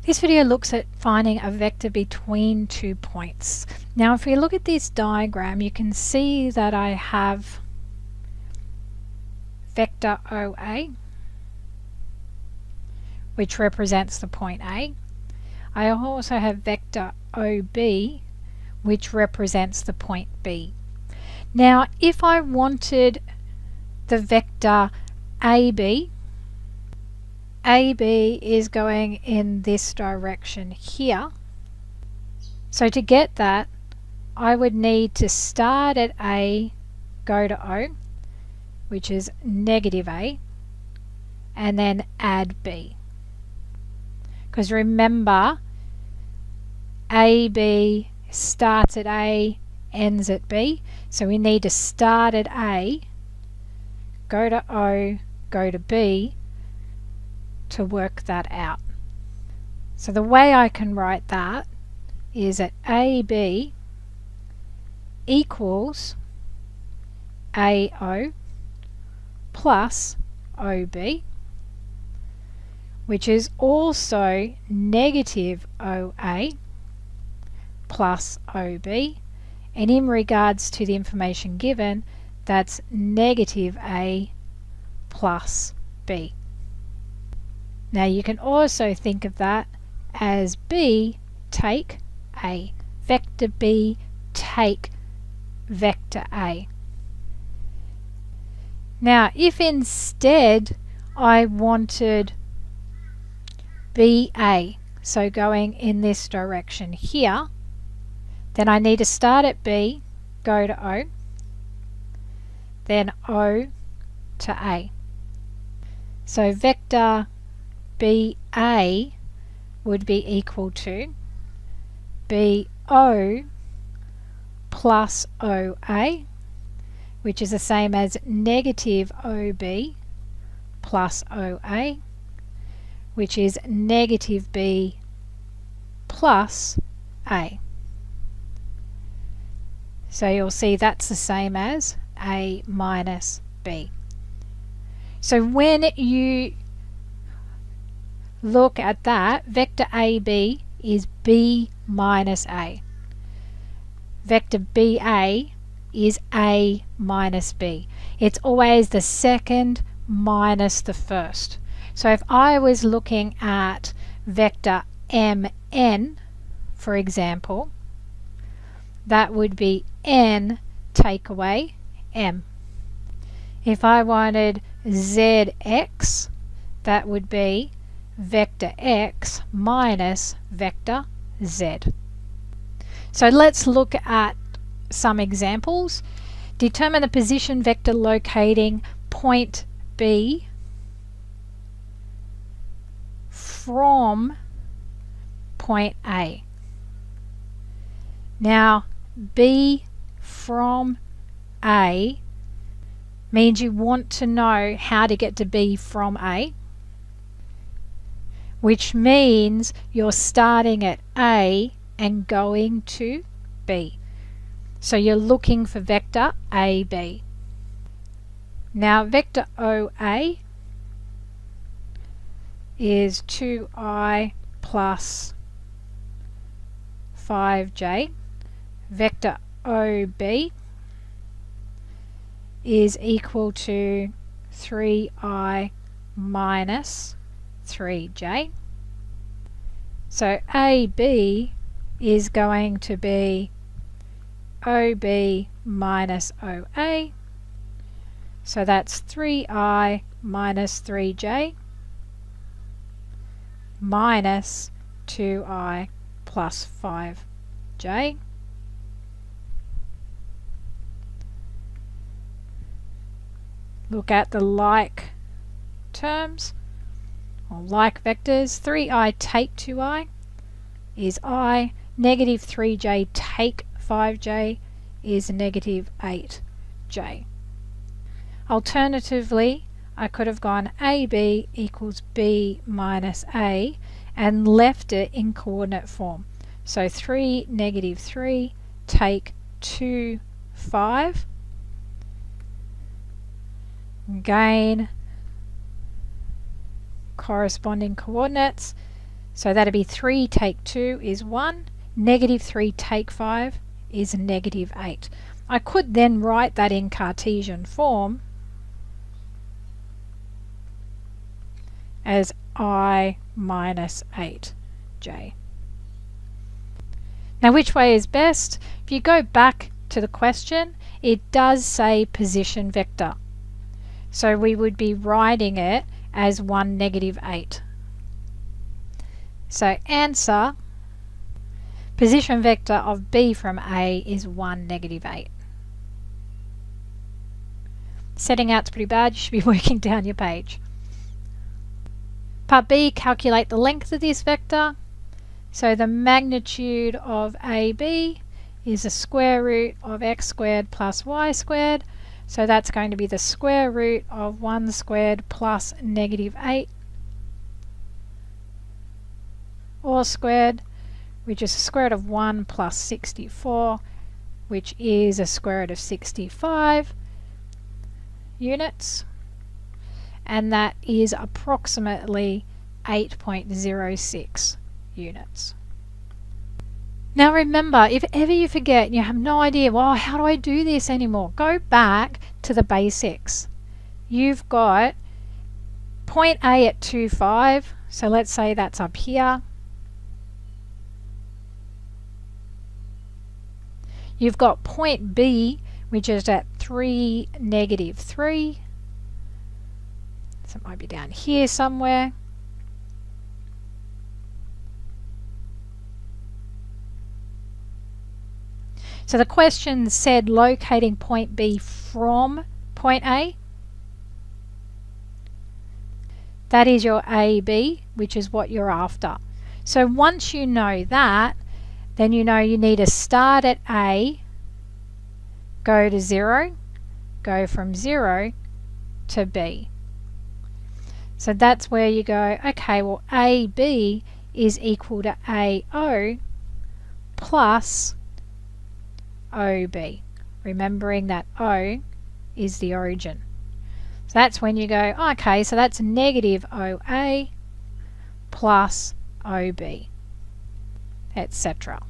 This video looks at finding a vector between 2 points. Now if we look at this diagram, you can see that I have vector OA, which represents the point A. I also have vector OB, which represents the point B. Now if I wanted the vector AB is going in this direction here. So to get that, I would need to start at A, go to O, which is negative A, and then add B. Because remember, AB starts at A, ends at B, so we need to start at A, go to O, go to B, to work that out. So the way I can write that is that AB equals AO plus OB, which is also negative OA plus OB, and in regards to the information given, that's negative A plus B. Now you can also think of that as B take A, vector B take vector A. Now if instead I wanted BA, so going in this direction here, then I need to start at B, go to O, then O to A. So vector BA would be equal to BO plus OA, which is the same as negative OB plus OA, which is negative B plus A. So you'll see that's the same as A minus B. So when you look at that, vector AB is B minus A. Vector BA is A minus B. It's always the second minus the first. So if I was looking at vector MN, for example, that would be N take away M. If I wanted ZX, that would be vector X minus vector Z. So let's look at some examples. Determine the position vector locating point B from point A. Now B from A means you want to know how to get to B from A, which means you're starting at A and going to B. So you're looking for vector AB. Now vector OA is 2i plus 5j. Vector OB is equal to 3i minus 3j. So AB is going to be OB minus OA, so that's 3i minus 3j minus 2i plus 5j. Look at the like terms or like vectors. 3i take 2i is I, negative 3j take 5j is negative 8j. Alternatively, I could have gone AB equals B minus A and left it in coordinate form. So 3, negative 3, take 2, 5. Again, corresponding coordinates. So that'd be 3 take 2 is 1. Negative 3 take 5 is negative 8. I could then write that in Cartesian form as I minus 8j. Now which way is best? If you go back to the question, it does say position vector. So we would be writing it as 1 negative 8. So answer, position vector of B from A is 1 negative 8. Setting out's pretty bad, you should be working down your page. Part B, calculate the length of this vector. So the magnitude of AB is the square root of x squared plus y squared. So that's going to be the square root of 1 squared plus negative 8 all squared, which is the square root of 1 plus 64, which is a square root of 65 units, and that is approximately 8.06 units. Now remember, if ever you forget and you have no idea, well, how do I do this anymore? Go back to the basics. You've got point A at 2,5, so let's say that's up here. You've got point B, which is at 3, negative 3. So it might be down here somewhere. So the question said locating point B from point A. That is your AB, which is what you're after. So once you know that, then you know you need to start at A, go to 0, go from 0 to B. So that's where you go, okay, well AB is equal to AO plus OB, remembering that O is the origin. So that's when you go, okay, so that's negative OA plus OB, etc.